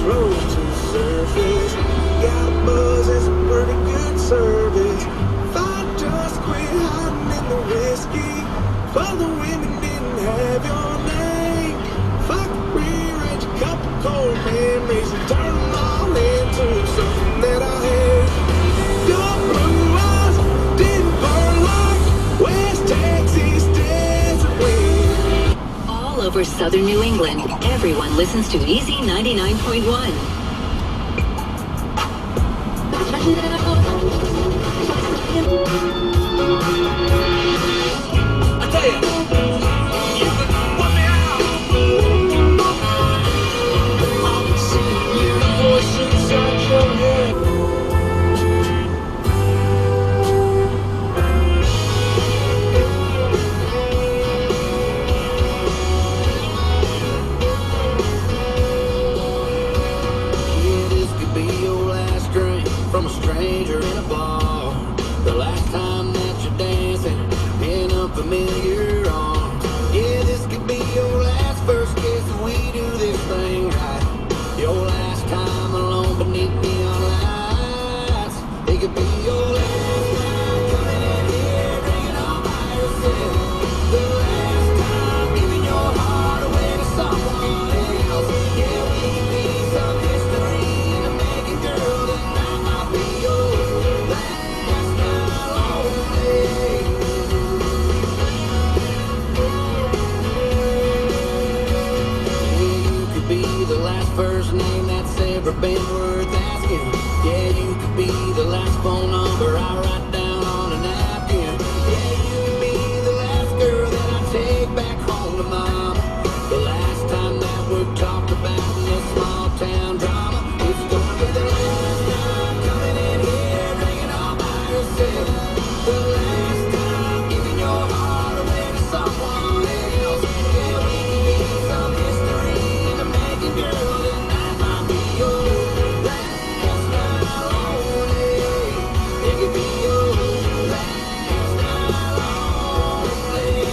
rose to the surface. Got a buzz and some pretty good service. If I just quit hiding in the whiskey, if other women didn't have your name, if I could rearrange a couple cold memories and turn them all into something that I hate. Your blue eyes didn't burn like West Texas desert wind. All over southern New England, everyone listens to Easy 99.1. I tell you, you can put me out. I can see your voice inside your head. Yeah, this could be your last drink from a stranger in a bar. The last time that you're dancing in unfamiliar arms. Yeah, this could be your last first kiss if we do this thing right. Your last time alone beneath neon lights. It could be your last time coming in here drinking all by yourself. The last time giving your heart away to someone else. Yeah, we could be some history in the making, girl. Tonight might be your last night lonely. Yeah, you could be the last first name that's ever been worth asking. Yeah, you could be the last phone number I write down on a napkin. Yeah, you could be the last girl that I take back home to mom. The last time that we're talked about in this small town drama. It's gonna be the last time coming in here drinking all by yourself. The last time giving your heart away to someone else. Yeah, we could be some history in the making, girl. Tonight might be your last night lonely. It could be your last night lonely.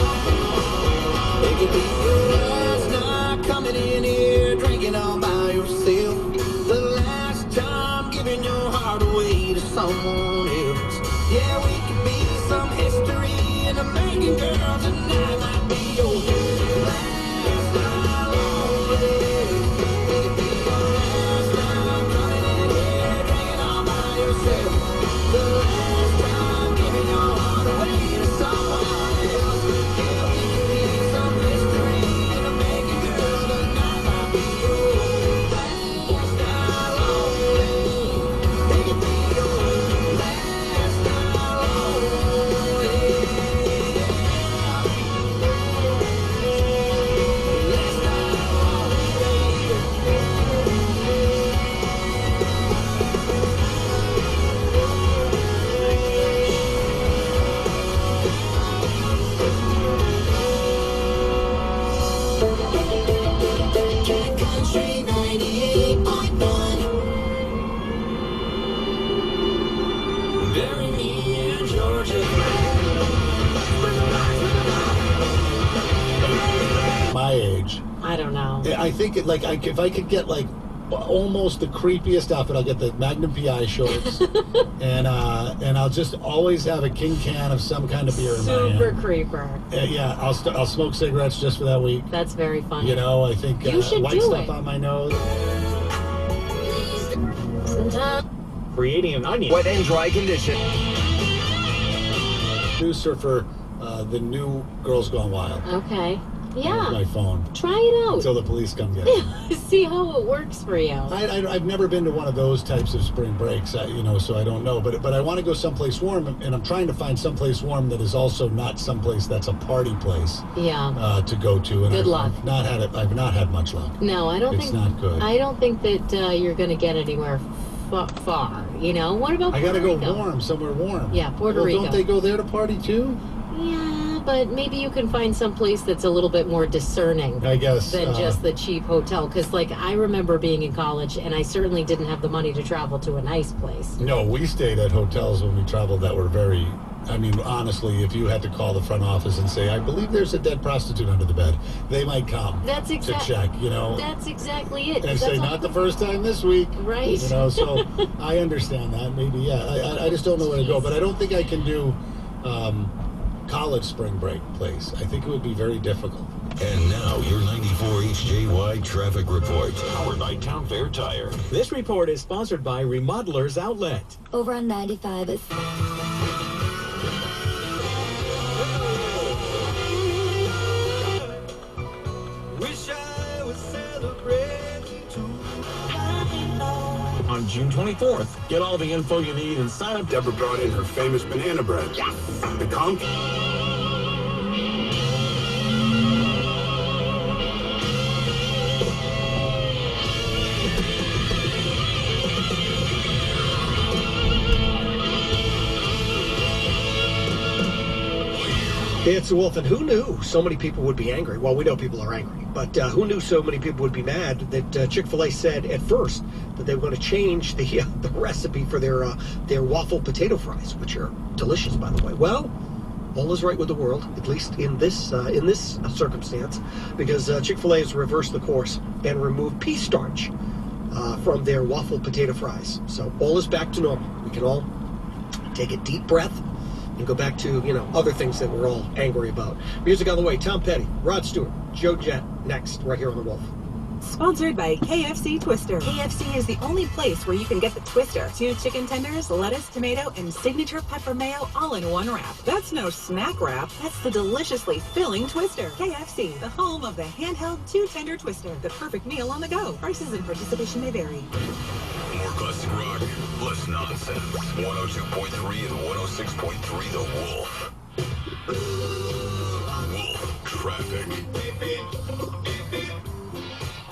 It could be your last night coming in here drinking all by yourself. The last time giving your heart away to someone else. Yeah, we could be some history in the making, girl. Tonight might be your last night lonely. It could be your last time coming in here drinking all by yourself. The last time giving your heart away to someone else. Yeah, we could be some history in the making, girl. Tonight might be your last night lonely. It could be your last night lonely. Last night Country 98.1. Bury me in Georgia. My age. I don't know. I think it, like if I could get like almost the creepiest outfit, I'll get the Magnum PI shorts, and I'll just always have a king can of some kind of beer in my Super hand. creeper. Yeah, I'll smoke cigarettes just for that week. That's very funny. You know, I think You should white do stuff it. on my nose. Sometimes Creating an onion. Wet and dry condition. Producer for the new Girls Gone Wild. Okay. On Yeah. my phone Try it out. until the police come get it. See how it works for you. I've never been to one of those types of spring breaks, so I don't know. But I want to go someplace warm, and I'm trying to find someplace warm that is also not someplace that's a party place Yeah. to go to. And Good luck. I've not had much luck. No, I don't It's think. not good. I don't think that you're going to get anywhere far. You know. What about? I got to go Puerto Rico? warm, somewhere warm. Yeah, Puerto Well, Rico. Don't they go there to party too? Yeah, but maybe you can find some place that's a little bit more discerning. I guess. Than just the cheap hotel. Because, like, I remember being in college, and I certainly didn't have the money to travel to a nice place. No, we stayed at hotels when we traveled that were very... I mean, honestly, if you had to call the front office and say, I believe there's a dead prostitute under the bed, they might come to check, you know. That's exactly it. And say, not the first time this week. Right. You know, so I understand that. Maybe, yeah. I just don't know where to go. But I don't think I can do college spring break place. I think it would be very difficult. And now, your 94 HJY traffic report. Powered by Town Fair Tire. This report is sponsored by Remodelers Outlet. Over on 95 is... On June 24th, get all the info you need and sign up. Deborah brought in her famous banana bread. Yes. The comp. It's the Wolf, and who knew so many people would be angry? Well, we know people are angry, but who knew so many people would be mad that Chick-fil-A said at first that they were going to change the recipe for their waffle potato fries, which are delicious, by the way. Well, all is right with the world, at least in this circumstance, because Chick-fil-A has reversed the course and removed pea starch from their waffle potato fries. So all is back to normal. We can all take a deep breath and go back to, other things that we're all angry about. Music on the way. Tom Petty, Rod Stewart, Joe Jett, next, right here on The Wolf. Sponsored by KFC Twister. KFC is the only place where you can get the Twister. 2 chicken tenders, lettuce, tomato, and signature pepper mayo all in one wrap. That's no snack wrap. That's the deliciously filling Twister. KFC, the home of the handheld 2-tender Twister. The perfect meal on the go. Prices and participation may vary. More classic rock, less nonsense. 102.3 and 106.3 The Wolf. Wolf Traffic.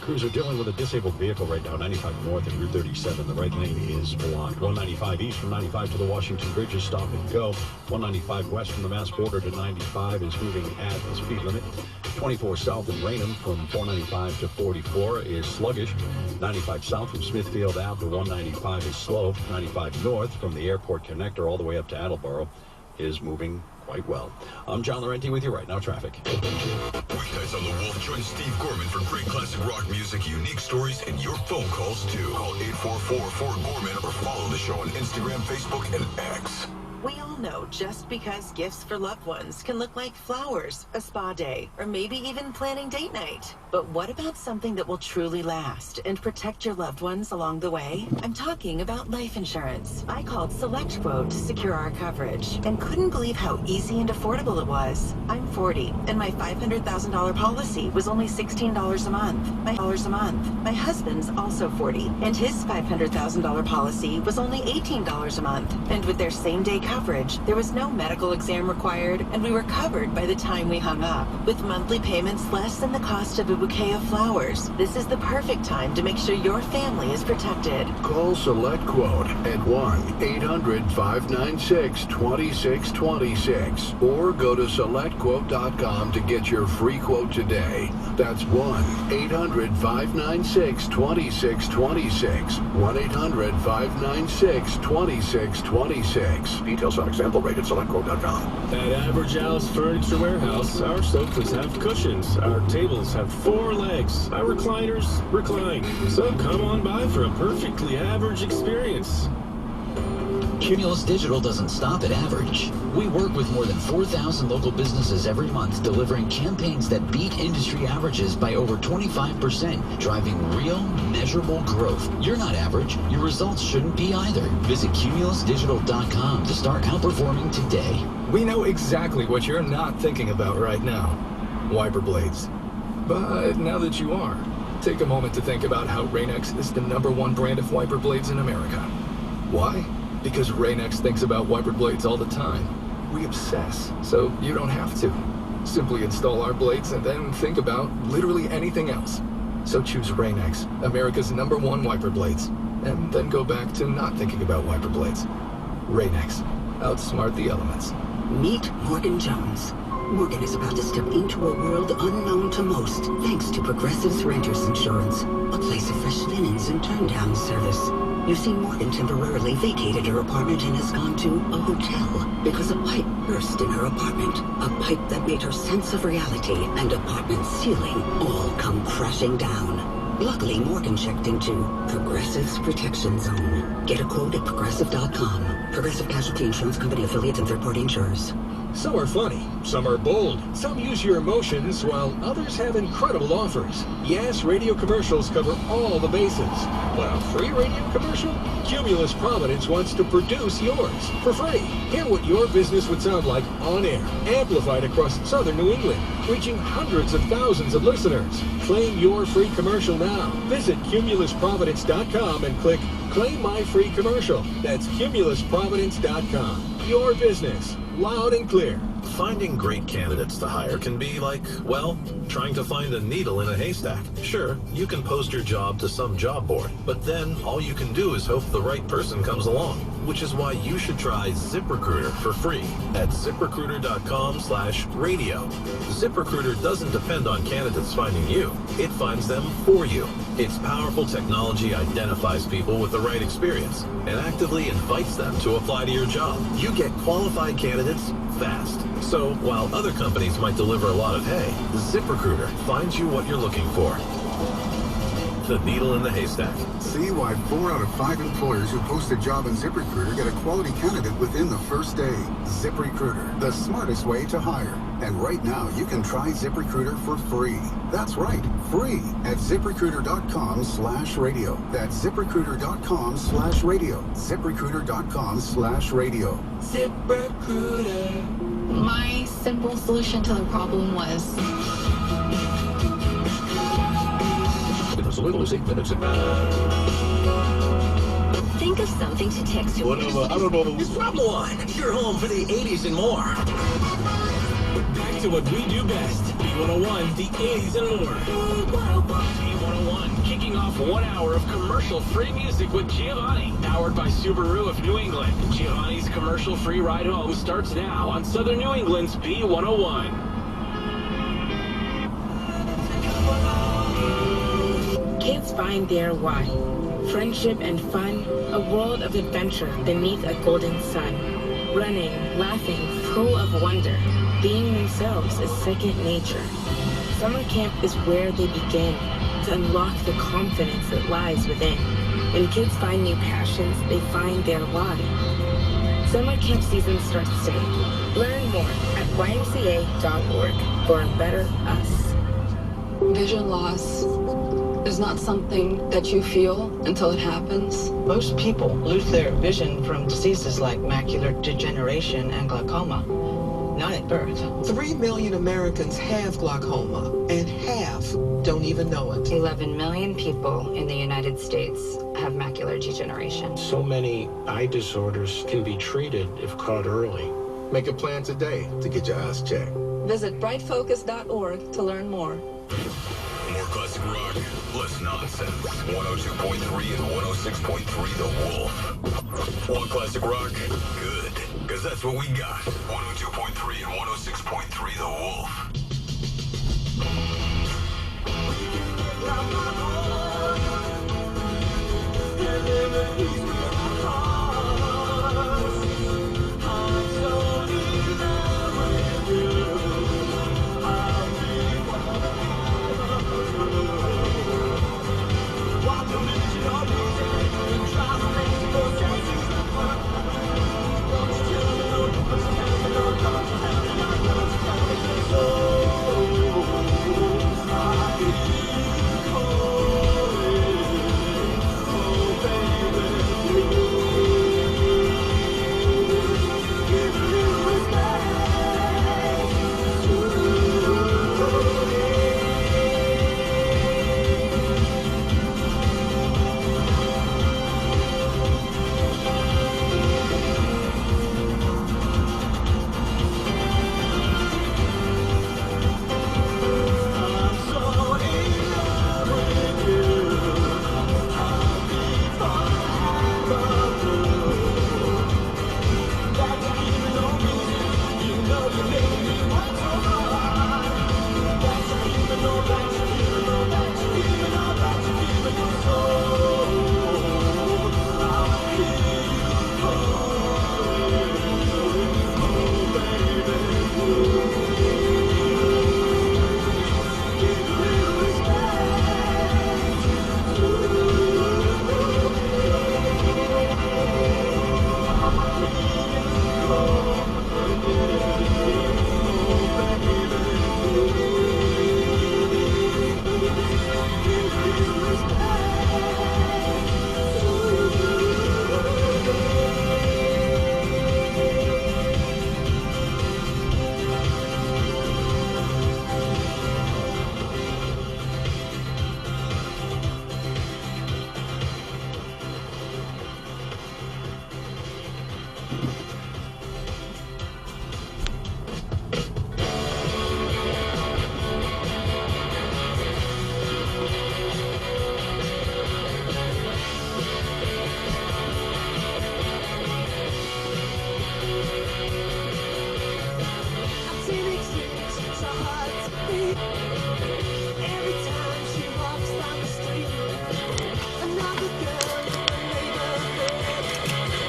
Crews are dealing with a disabled vehicle right now, 95 north and Route 37. The right lane is blocked. 195 east from 95 to the Washington Bridge is stop and go. 195 west from the Mass border to 95 is moving at the speed limit. 24 south in Raynham from 495 to 44 is sluggish. 95 south from Smithfield out to 195 is slow. 95 north from the airport connector all the way up to Attleboro is moving quite well. I'm John Laurenti with you right now. Traffic. Weeknights on The Wolf, join Steve Gorman for great classic rock music, unique stories, and your phone calls too. Call 844-4-GORMAN or follow the show on Instagram, Facebook, and X. We all know just because gifts for loved ones can look like flowers, a spa day, or maybe even planning date night. But what about something that will truly last and protect your loved ones along the way? I'm talking about life insurance. I called SelectQuote to secure our coverage and couldn't believe how easy and affordable it was. I'm 40, and my $500,000 policy was only $16 a month. My husband's also 40, and his $500,000 policy was only $18 a month. And with their same-day coverage, there was no medical exam required, and we were covered by the time we hung up. With monthly payments less than the cost of a bouquet of flowers, this is the perfect time to make sure your family is protected. Call SelectQuote at 1-800-596-2626 or go to SelectQuote.com to get your free quote today. That's 1-800-596-2626. 1-800-596-2626. Details on example rate at SelectQuote.com. At Average House Furniture Warehouse, our sofas have cushions, our tables have 4 legs, our recliners recline. So come on by for a perfectly average experience. Cumulus Digital doesn't stop at average. We work with more than 4,000 local businesses every month, delivering campaigns that beat industry averages by over 25%, driving real, measurable growth. You're not average. Your results shouldn't be either. Visit cumulusdigital.com to start outperforming today. We know exactly what you're not thinking about right now. Wiper blades. But now that you are, take a moment to think about how Rain-X is the #1 brand of wiper blades in America. Why? Because Rain-X thinks about wiper blades all the time. We obsess, so you don't have to. Simply install our blades and then think about literally anything else. So choose Rain-X, America's #1 wiper blades, and then go back to not thinking about wiper blades. Rain-X, outsmart the elements. Meet Morgan Jones. Morgan is about to step into a world unknown to most, thanks to Progressive's Renters Insurance, a place of fresh linens and turn-down service. You see, Morgan temporarily vacated her apartment and has gone to a hotel because a pipe burst in her apartment. A pipe that made her sense of reality and apartment ceiling all come crashing down. Luckily, Morgan checked into Progressive's Protection Zone. Get a quote at Progressive.com. Progressive Casualty Insurance Company affiliates and third-party insurers. Some are funny, some are bold, some use your emotions, while others have incredible offers. Yes, radio commercials cover all the bases. But a free radio commercial? Cumulus Providence wants to produce yours for free. Hear what your business would sound like on air, amplified across southern New England, reaching hundreds of thousands of listeners. Claim your free commercial now. Visit CumulusProvidence.com and click Claim My Free Commercial. That's CumulusProvidence.com. Your business. Loud and clear. Finding great candidates to hire can be like, well, trying to find a needle in a haystack. Sure, you can post your job to some job board, but then all you can do is hope the right person comes along, which is why you should try ZipRecruiter for free at ZipRecruiter.com/radio. ZipRecruiter doesn't depend on candidates finding you. It finds them for you. Its powerful technology identifies people with the right experience and actively invites them to apply to your job. You get qualified candidates fast. So while other companies might deliver a lot of hay, ZipRecruiter finds you what you're looking for. The needle in the haystack. See why 4 out of 5 employers who post a job in ZipRecruiter get a quality candidate within the first day. ZipRecruiter, the smartest way to hire. And right now, you can try ZipRecruiter for free. That's right, free at ZipRecruiter.com/radio. That's ZipRecruiter.com/radio. ZipRecruiter.com/radio. ZipRecruiter. My simple solution to the problem was... As little as 8 minutes. Think of something to text to. Whatever, I don't know. It's Problem Line. You're home for the 80s and more. Back to what we do best. B101, the 80s and more. B101, kicking off 1 hour of commercial-free music with Giovanni, powered by Subaru of New England. Giovanni's commercial-free ride home starts now on Southern New England's B101. Kids find their why. Friendship and fun, a world of adventure beneath a golden sun. Running, laughing, full of wonder. Being themselves is second nature. Summer camp is where they begin to unlock the confidence that lies within. When kids find new passions, they find their why. Summer camp season starts today. Learn more at ymca.org for a better us. Vision loss is not something that you feel until it happens. Most people lose their vision from diseases like macular degeneration and glaucoma, not at birth. 3 million Americans have glaucoma, and half don't even know it. 11 million people in the United States have macular degeneration. So many eye disorders can be treated if caught early. Make a plan today to get your eyes checked. Visit brightfocus.org to learn more. More classic rock, less nonsense. 102.3 and 106.3 The Wolf. One classic rock, good, because that's what we got. 102.3 and 106.3 The Wolf.